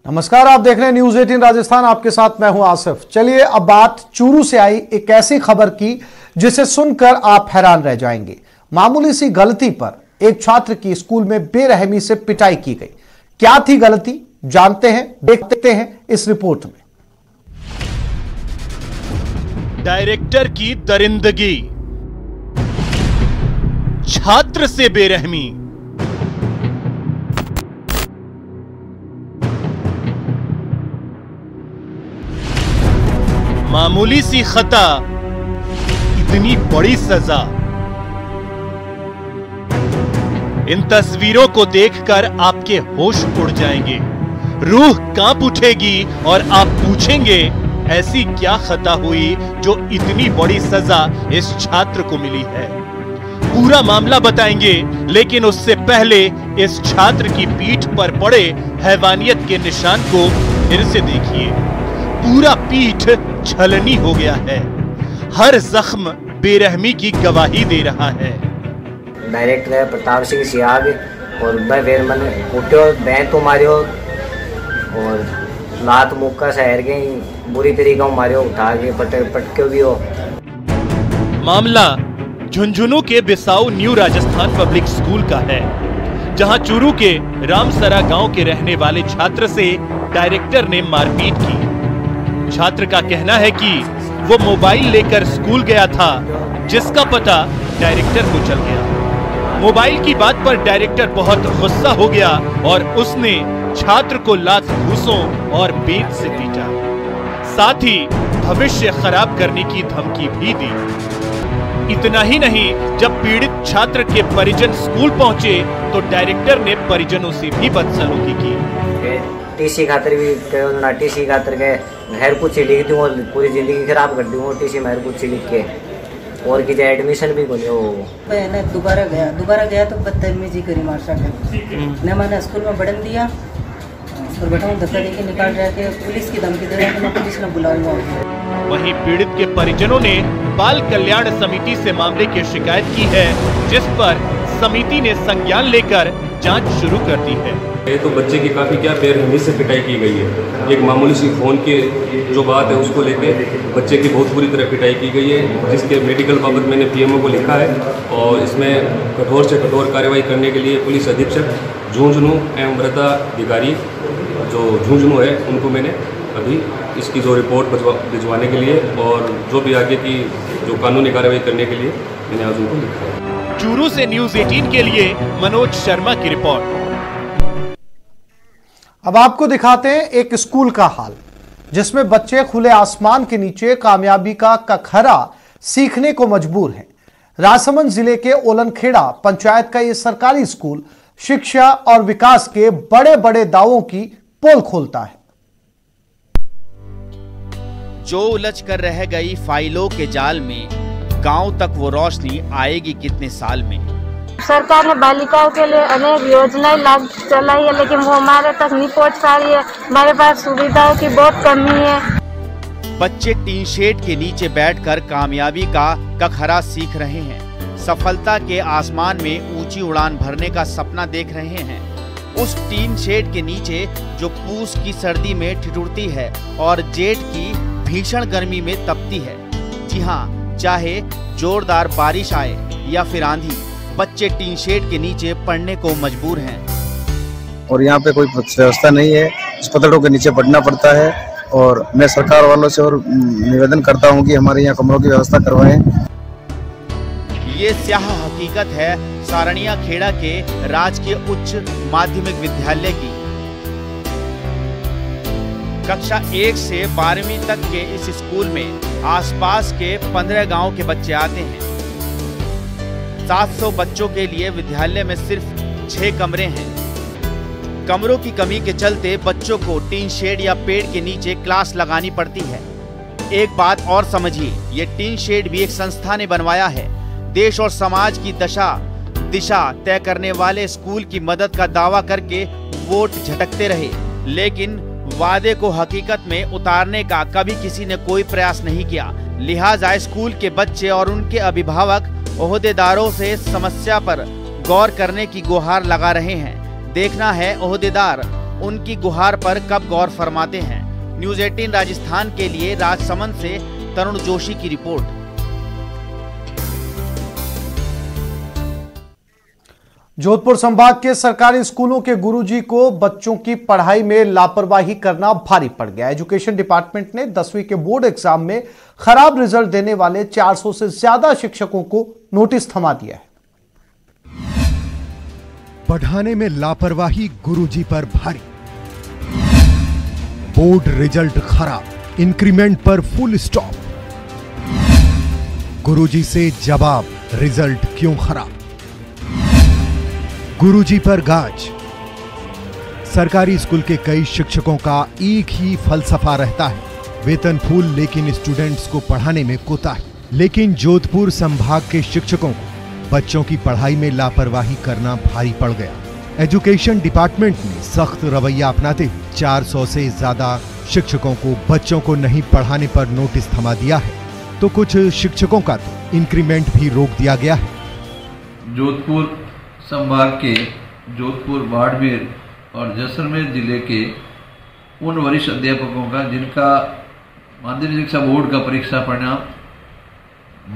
नमस्कार, आप देख रहे हैं न्यूज 18 राजस्थान। आपके साथ मैं हूं आसिफ। चलिए अब बात चूरू से आई एक ऐसी खबर की जिसे सुनकर आप हैरान रह जाएंगे। मामूली सी गलती पर एक छात्र की स्कूल में बेरहमी से पिटाई की गई। क्या थी गलती, जानते हैं, देखते हैं इस रिपोर्ट में। डायरेक्टर की दरिंदगी, छात्र से बेरहमी। मामूली सी खता, इतनी बड़ी सजा। इन तस्वीरों को देखकर आपके होश उड़ जाएंगे, रूह कांप उठेगी और आप पूछेंगे ऐसी क्या खता हुई जो इतनी बड़ी सजा इस छात्र को मिली है। पूरा मामला बताएंगे, लेकिन उससे पहले इस छात्र की पीठ पर पड़े हैवानियत के निशान को फिर से देखिए। पूरा पीठ छलनी हो गया है, हर जख्म बेरहमी की गवाही दे रहा है। डायरेक्टर है प्रताप सिंह सियाग और मैं फिर मैंने उठो बैं तो मारियो और लात मुक्का शहर गई बुरी तरीका मारियो, उठा के पटके भी हो। मामला झुंझुनू के Bisau new Rajasthan public school का है, जहां चूरू के रामसरा गांव के रहने वाले छात्र से डायरेक्टर ने मारपीट की। छात्र का कहना है कि वो मोबाइल लेकर स्कूल गया था, जिसका पता डायरेक्टर को चल गया। मोबाइल की बात पर डायरेक्टर बहुत गुस्सा हो गया और उसने छात्र को लात घूंसों और बेत से पीटा, साथ ही भविष्य खराब करने की धमकी भी दी। इतना ही नहीं, जब पीड़ित छात्र के परिजन स्कूल पहुंचे तो डायरेक्टर ने परिजनों से भी बदसलूकी की। टीसी खातर भी ना टीसी खातर के घर कुछ लिख दूँ, पूरी जिंदगी खराब कर दूँ टीसी में कुछ लिख के, और की एडमिशन भी नहीं हो। मैं दोबारा गया तो बदतमीजी करी मास्टर ने मैंने स्कूल में बढ़न दिया और बैठाऊं धक्का देके निकाल रहा के पुलिस की धमकी दे रहा है कि मैं पुलिस में बुलाऊंगा। वहीं पीड़ित के परिजनों ने बाल कल्याण समिति से मामले की शिकायत की है, जिस पर समिति ने संज्ञान लेकर जांच शुरू कर दी है। ये तो बच्चे की काफ़ी क्या बेरहमी से पिटाई की गई है। एक मामूली सी फ़ोन के जो बात है उसको लेके बच्चे की बहुत बुरी तरह पिटाई की गई है, जिसके मेडिकल बाबत मैंने पीएमओ को लिखा है और इसमें कठोर से कठोर कार्रवाई करने के लिए पुलिस अधीक्षक झुंझुनू एवं वृद्धा अधिकारी जो झुंझुनू है उनको मैंने अभी इसकी जो रिपोर्ट भिजवाने के लिए और जो भी आगे की जो कानूनी कार्रवाई करने के लिए मैंने आज उनको लिखा है। चूरू से न्यूज 18 के लिए मनोज शर्मा की रिपोर्ट। अब आपको दिखाते हैं एक स्कूल का हाल, जिसमें बच्चे खुले आसमान के नीचे कामयाबी का कखरा सीखने को मजबूर हैं। राजसमंद जिले के ओलनखेड़ा पंचायत का यह सरकारी स्कूल शिक्षा और विकास के बड़े बड़े दावों की पोल खोलता है। जो उलझ कर रह गई फाइलों के जाल में, गांव तक वो रोशनी आएगी कितने साल में। सरकार ने बालिकाओं के लिए अनेक योजनाएं लाभ चलाई है, लेकिन वो हमारे तक नहीं पहुंच पा रही है। हमारे पास सुविधाओं की बहुत कमी है। बच्चे टीन शेड के नीचे बैठकर कामयाबी का कखरा सीख रहे हैं, सफलता के आसमान में ऊंची उड़ान भरने का सपना देख रहे हैं। उस टीन शेड के नीचे जो पूस की सर्दी में ठिठुरती है और जेठ की भीषण गर्मी में तपती है। जी हाँ, चाहे जोरदार बारिश आए या फिर आंधी, बच्चे टीन शेड के नीचे पढ़ने को मजबूर हैं। और यहाँ पे कोई व्यवस्था नहीं है, अस्पतालों के नीचे पढ़ना पड़ता है। और मैं सरकार वालों से और निवेदन करता हूँ कि हमारे यहाँ कमरों की व्यवस्था करवाएं। ये स्याह हकीकत है सारणिया खेड़ा के राजकीय उच्च माध्यमिक विद्यालय की। कक्षा 1 से 12वीं तक के इस स्कूल में आसपास के 15 गांव के बच्चे आते हैं। 700 बच्चों के लिए विद्यालय में सिर्फ 6 कमरे हैं। कमरों की कमी के चलते बच्चों को टीन शेड या पेड़ के नीचे क्लास लगानी पड़ती है। एक बात और समझिए, ये टीन शेड भी एक संस्था ने बनवाया है। देश और समाज की दिशा तय करने वाले स्कूल की मदद का दावा करके वोट झटकते रहे, लेकिन वादे को हकीकत में उतारने का कभी किसी ने कोई प्रयास नहीं किया। लिहाजा स्कूल के बच्चे और उनके अभिभावक ओहदेदारों से समस्या पर गौर करने की गुहार लगा रहे हैं। देखना है ओहदेदार उनकी गुहार पर कब गौर फरमाते हैं। न्यूज़ 18 राजस्थान के लिए राजसमंद से तरुण जोशी की रिपोर्ट। जोधपुर संभाग के सरकारी स्कूलों के गुरुजी को बच्चों की पढ़ाई में लापरवाही करना भारी पड़ गया। एजुकेशन डिपार्टमेंट ने 10वीं के बोर्ड एग्जाम में खराब रिजल्ट देने वाले 400 से ज्यादा शिक्षकों को नोटिस थमा दिया है। पढ़ाने में लापरवाही गुरुजी पर भारी, बोर्ड रिजल्ट खराब, इंक्रीमेंट पर फुल स्टॉप। गुरुजी से जवाब, रिजल्ट क्यों खराब? गुरुजी पर गाज। सरकारी स्कूल के कई शिक्षकों का एक ही फलसफा रहता है, वेतन फूल लेकिन स्टूडेंट्स को पढ़ाने में कोताही। लेकिन जोधपुर संभाग के शिक्षकों को बच्चों की पढ़ाई में लापरवाही करना भारी पड़ गया। एजुकेशन डिपार्टमेंट ने सख्त रवैया अपनाते हुए 400 से ज्यादा शिक्षकों को बच्चों को नहीं पढ़ाने पर नोटिस थमा दिया है, तो कुछ शिक्षकों का तो इंक्रीमेंट भी रोक दिया गया है। जोधपुर संभाग के जोधपुर, बाड़मेर और जैसलमेर जिले के उन वरिष्ठ अध्यापकों का जिनका माध्यमिक शिक्षा बोर्ड का परीक्षा परिणाम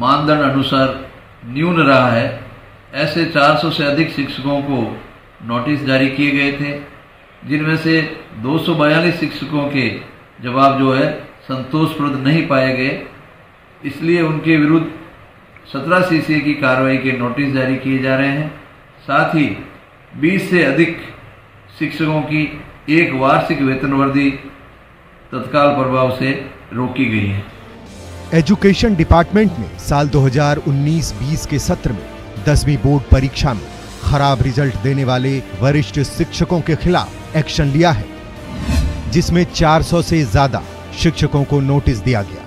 मानदंड अनुसार न्यून रहा है, ऐसे 400 से अधिक शिक्षकों को नोटिस जारी किए गए थे, जिनमें से 242 शिक्षकों के जवाब जो है संतोषप्रद नहीं पाए गए। इसलिए उनके विरुद्ध 17 CCA की कार्रवाई के नोटिस जारी किए जा रहे हैं। साथ ही 20 से अधिक शिक्षकों की एक वार्षिक वेतनवृद्धि तत्काल प्रभाव से रोकी गई है। एजुकेशन डिपार्टमेंट ने साल 2019-20 के सत्र में 10वीं बोर्ड परीक्षा में खराब रिजल्ट देने वाले वरिष्ठ शिक्षकों के खिलाफ एक्शन लिया है, जिसमें 400 से ज्यादा शिक्षकों को नोटिस दिया गया।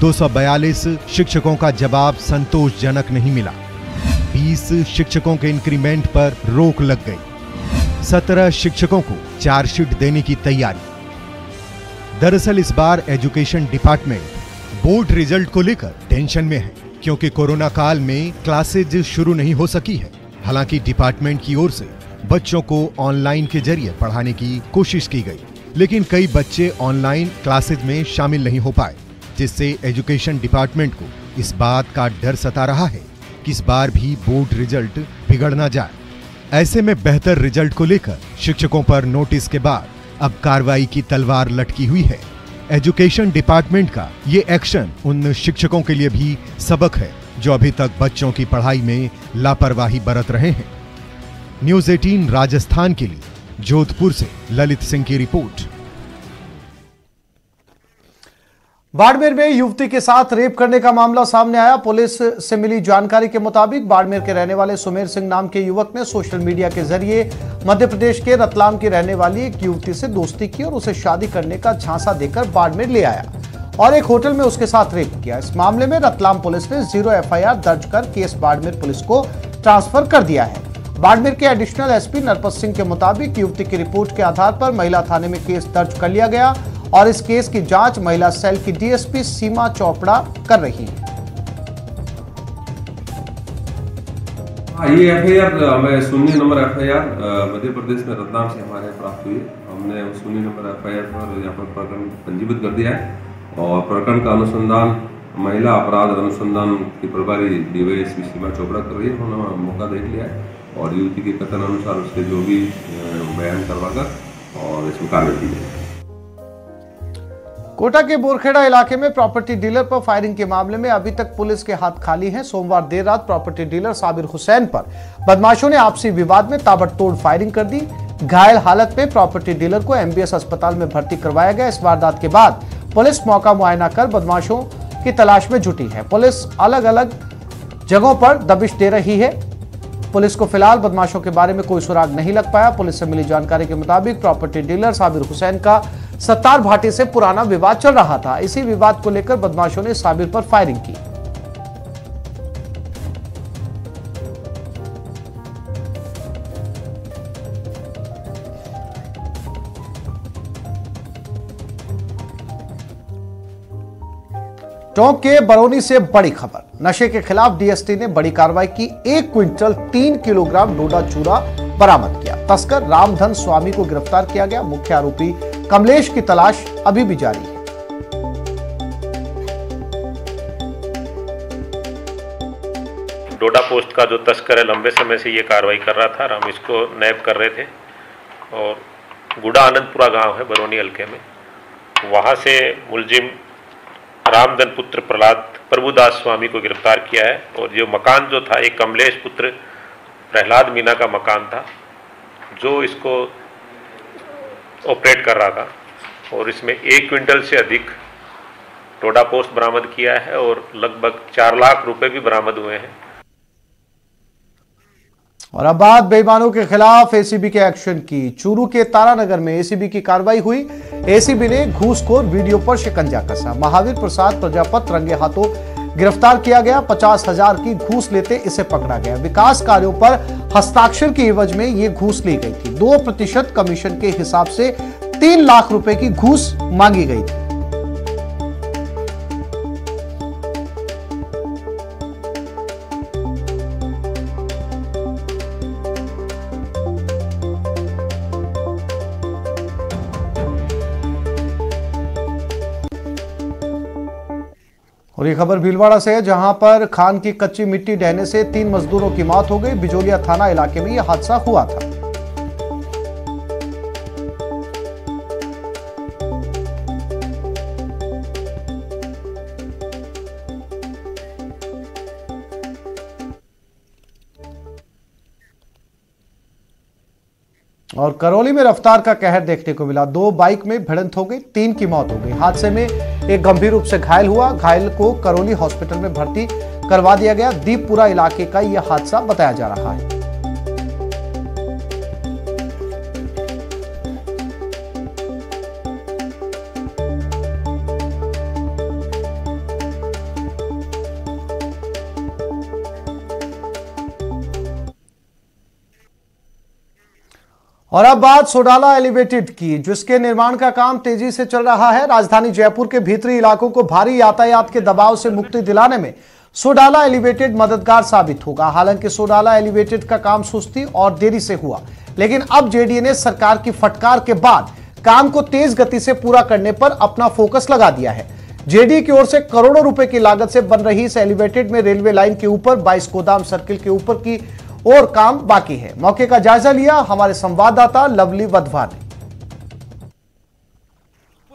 242 शिक्षकों का जवाब संतोषजनक नहीं मिला। 20 शिक्षकों के इंक्रीमेंट पर रोक लग गई। 17 शिक्षकों को चार्जशीट देने की तैयारी। दरअसल इस बार एजुकेशन डिपार्टमेंट बोर्ड रिजल्ट को लेकर टेंशन में है, क्योंकि कोरोना काल में क्लासेज शुरू नहीं हो सकी है। हालांकि डिपार्टमेंट की ओर से बच्चों को ऑनलाइन के जरिए पढ़ाने की कोशिश की गई, लेकिन कई बच्चे ऑनलाइन क्लासेज में शामिल नहीं हो पाए, जिससे एजुकेशन डिपार्टमेंट को इस बात का डर सता रहा है कि इस बार भी बोर्ड रिजल्ट बिगड़ ना जाए। ऐसे में बेहतर रिजल्ट को लेकर शिक्षकों पर नोटिस के बाद अब कार्रवाई की तलवार लटकी हुई है। एजुकेशन डिपार्टमेंट का ये एक्शन उन शिक्षकों के लिए भी सबक है जो अभी तक बच्चों की पढ़ाई में लापरवाही बरत रहे हैं। न्यूज़ 18 राजस्थान के लिए जोधपुर से ललित सिंह की रिपोर्ट। बाड़मेर में युवती के साथ रेप करने का मामला सामने आया। पुलिस से मिली जानकारी के मुताबिक बाड़मेर के रहने वाले सुमेर सिंह नाम के युवक ने सोशल मीडिया के जरिए मध्य प्रदेश के रतलाम की रहने वाली एक युवती से दोस्ती की और उसे शादी करने का झांसा देकर बाड़मेर ले आया और एक होटल में उसके साथ रेप किया। इस मामले में रतलाम पुलिस ने 0 FIR दर्ज कर केस बाड़मेर पुलिस को ट्रांसफर कर दिया है। बाड़मेर के एडिशनल SP नरपत सिंह के मुताबिक युवती की रिपोर्ट के आधार पर महिला थाने में केस दर्ज कर लिया गया और इस केस की जांच महिला सेल की DSP सीमा चोपड़ा कर रही है। ये FIR हमें 0 नंबर FIR मध्य प्रदेश में रतलाम से हमारे प्राप्त हुई। हमने 0 नंबर FIR पर यहाँ पर प्रकरण पंजीबद्ध कर दिया है और प्रकरण का अनुसंधान महिला अपराध अनुसंधान की प्रभारी DYSP सीमा चोपड़ा कर रही है। उन्होंने मौका देख लिया है और युवती के कथन अनुसार उसके जो भी बयान करवाकर और इसमें कार्रवाई की जाएगी। कोटा के बोरखेड़ा इलाके में प्रॉपर्टी डीलर पर फायरिंग के मामले में अभी तक पुलिस के हाथ खाली हैं। सोमवार देर रात प्रॉपर्टी डीलर साबिर हुसैन पर बदमाशों ने आपसी विवाद में ताबड़तोड़ फायरिंग कर दी। घायल हालत में प्रॉपर्टी डीलर को MBS अस्पताल में भर्ती करवाया गया। इस वारदात के बाद पुलिस मौका मुआयना कर बदमाशों की तलाश में जुटी है। पुलिस अलग अलग जगहों पर दबिश दे रही है। पुलिस को फिलहाल बदमाशों के बारे में कोई सुराग नहीं लग पाया। पुलिस से मिली जानकारी के मुताबिक प्रॉपर्टी डीलर साबिर हुसैन का सत्तार भाटी से पुराना विवाद चल रहा था। इसी विवाद को लेकर बदमाशों ने साबिर पर फायरिंग की। टोंक के बरौनी से बड़ी खबर। नशे के खिलाफ DST ने बड़ी कार्रवाई की। 1 क्विंटल 3 किलोग्राम डोडा चूरा बरामद किया। तस्कर रामधन स्वामी को गिरफ्तार किया गया। मुख्य आरोपी कमलेश की तलाश अभी भी जारी है। डोडा पोस्ट का जो तस्कर है लंबे समय से ये कार्रवाई कर रहा था और हम इसको नैब कर रहे थे और गुड़ा आनंदपुरा गांव है बरौनी हल्के में, वहां से मुलजिम रामधन पुत्र प्रभुदास स्वामी को गिरफ्तार किया है। और जो मकान जो था एक कमलेश पुत्र प्रहलाद मीना का मकान था जो इसको ऑपरेट कर रहा था और इसमें 1 क्विंटल से अधिक डोडा पोस्ट बरामद किया है और लगभग 4 लाख रुपए भी बरामद हुए हैं। और अब बात बेईमानों के खिलाफ एसीबी के एक्शन की। चूरू के तारानगर में एसीबी की कार्रवाई हुई। एसीबी ने घूसखोर वीडियो पर शिकंजा कसा। महावीर प्रसाद प्रजापत रंगे हाथों गिरफ्तार किया गया। 50,000 की घूस लेते इसे पकड़ा गया। विकास कार्यों पर हस्ताक्षर की एवज में यह घूस ली गई थी। 2% कमीशन के हिसाब से 3 लाख रुपए की घूस मांगी गई थी। और ये खबर भीलवाड़ा से है, जहां पर खान की कच्ची मिट्टी ढहने से 3 मजदूरों की मौत हो गई। बिजोलिया थाना इलाके में यह हादसा हुआ था। और करौली में रफ्तार का कहर देखने को मिला। 2 बाइक में भिड़ंत हो गई, 3 की मौत हो गई। हादसे में एक गंभीर रूप से घायल हुआ। घायल को करौली हॉस्पिटल में भर्ती करवा दिया गया। दीपपुरा इलाके का यह हादसा बताया जा रहा है। और अब बात सोडाला एलिवेटेड की, जिसके निर्माण का काम तेजी से चल रहा है। राजधानी जयपुर के भीतरी इलाकों को भारी यातायात के दबाव से मुक्ति दिलाने में सोडाला एलिवेटेड मददगार साबित होगा। हालांकि सोडाला एलिवेटेड का काम सुस्ती और देरी से हुआ, लेकिन अब जेडीए ने सरकार की फटकार के बाद काम को तेज गति से पूरा करने पर अपना फोकस लगा दिया है। जेडीए की ओर से करोड़ों रुपए की लागत से बन रही इस एलिवेटेड में रेलवे लाइन के ऊपर 22 गोदाम सर्किल के ऊपर की और काम बाकी है। मौके का जायजा लिया हमारे संवाददाता लवली वधवा ने।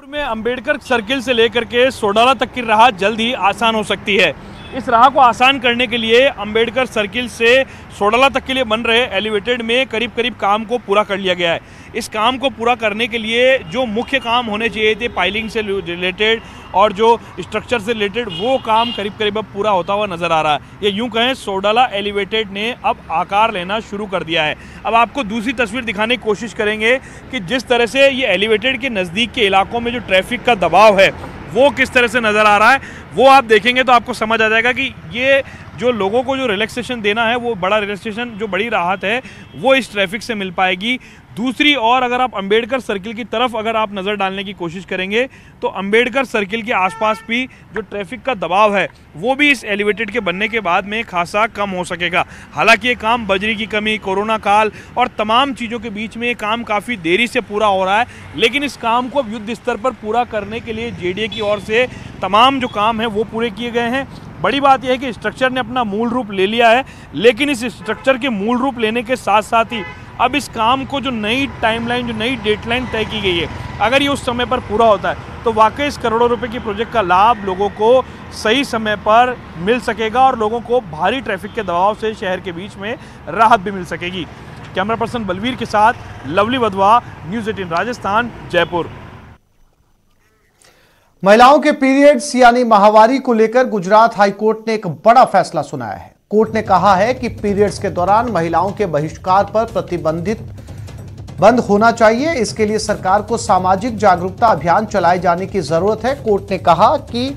में अंबेडकर सर्किल से लेकर के सोडाला तक की राह जल्द ही आसान हो सकती है। इस राह को आसान करने के लिए अंबेडकर सर्किल से सोडाला तक के लिए बन रहे एलिवेटेड में करीब करीब काम को पूरा कर लिया गया है। इस काम को पूरा करने के लिए जो मुख्य काम होने चाहिए थे पाइलिंग से रिलेटेड और जो स्ट्रक्चर से रिलेटेड, वो काम करीब करीब अब पूरा होता हुआ नजर आ रहा है। ये यूं कहें सोडाला एलिवेटेड ने अब आकार लेना शुरू कर दिया है। अब आपको दूसरी तस्वीर दिखाने की कोशिश करेंगे कि जिस तरह से ये एलिवेटेड के नज़दीक के इलाकों में जो ट्रैफिक का दबाव है वो किस तरह से नज़र आ रहा है, वो आप देखेंगे तो आपको समझ आ जाएगा कि ये जो लोगों को जो रिलैक्सेशन देना है, वो बड़ा रिलैक्सेशन, जो बड़ी राहत है, वो इस ट्रैफिक से मिल पाएगी। दूसरी और अगर आप अंबेडकर सर्किल की तरफ अगर आप नज़र डालने की कोशिश करेंगे तो अंबेडकर सर्किल के आसपास भी जो ट्रैफिक का दबाव है वो भी इस एलिवेटेड के बनने के बाद में खासा कम हो सकेगा। हालांकि ये काम बजरी की कमी, कोरोना काल और तमाम चीज़ों के बीच में ये काम काफ़ी देरी से पूरा हो रहा है, लेकिन इस काम को युद्ध स्तर पर पूरा करने के लिए जेडीए की ओर से तमाम जो काम है वो पूरे किए गए हैं। बड़ी बात यह है कि स्ट्रक्चर ने अपना मूल रूप ले लिया है, लेकिन इस स्ट्रक्चर के मूल रूप लेने के साथ साथ ही अब इस काम को जो नई टाइमलाइन, जो नई डेडलाइन तय की गई है, अगर ये उस समय पर पूरा होता है तो वाकई इस करोड़ों रुपए की प्रोजेक्ट का लाभ लोगों को सही समय पर मिल सकेगा और लोगों को भारी ट्रैफिक के दबाव से शहर के बीच में राहत भी मिल सकेगी। कैमरा पर्सन बलवीर के साथ लवली वधवा, न्यूज़ 18 राजस्थान, जयपुर। महिलाओं के पीरियड्स यानी माहवारी को लेकर गुजरात हाईकोर्ट ने एक बड़ा फैसला सुनाया है। कोर्ट ने कहा है कि पीरियड्स के दौरान महिलाओं के बहिष्कार पर प्रतिबंधित बंद होना चाहिए। इसके लिए सरकार को सामाजिक जागरूकता अभियान चलाए जाने की जरूरत है। कोर्ट ने कहा कि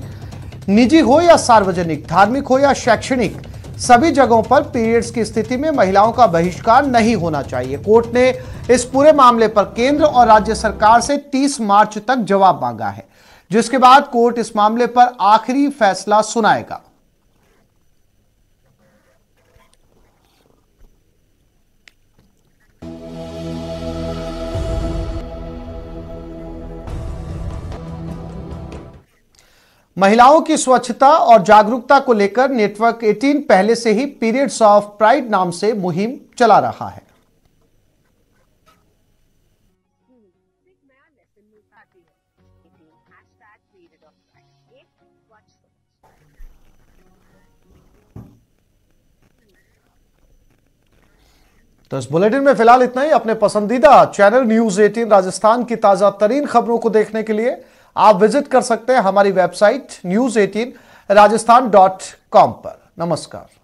निजी हो या सार्वजनिक, धार्मिक हो या शैक्षणिक, सभी जगहों पर पीरियड्स की स्थिति में महिलाओं का बहिष्कार नहीं होना चाहिए। कोर्ट ने इस पूरे मामले पर केंद्र और राज्य सरकार से 30 मार्च तक जवाब मांगा है, जिसके बाद कोर्ट इस मामले पर आखिरी फैसला सुनाएगा। महिलाओं की स्वच्छता और जागरूकता को लेकर नेटवर्क 18 पहले से ही पीरियड्स ऑफ प्राइड नाम से मुहिम चला रहा है। तो इस बुलेटिन में फिलहाल इतना ही। अपने पसंदीदा चैनल न्यूज 18 राजस्थान की ताजा तरीन खबरों को देखने के लिए आप विजिट कर सकते हैं हमारी वेबसाइट news18rajasthan.com पर। नमस्कार।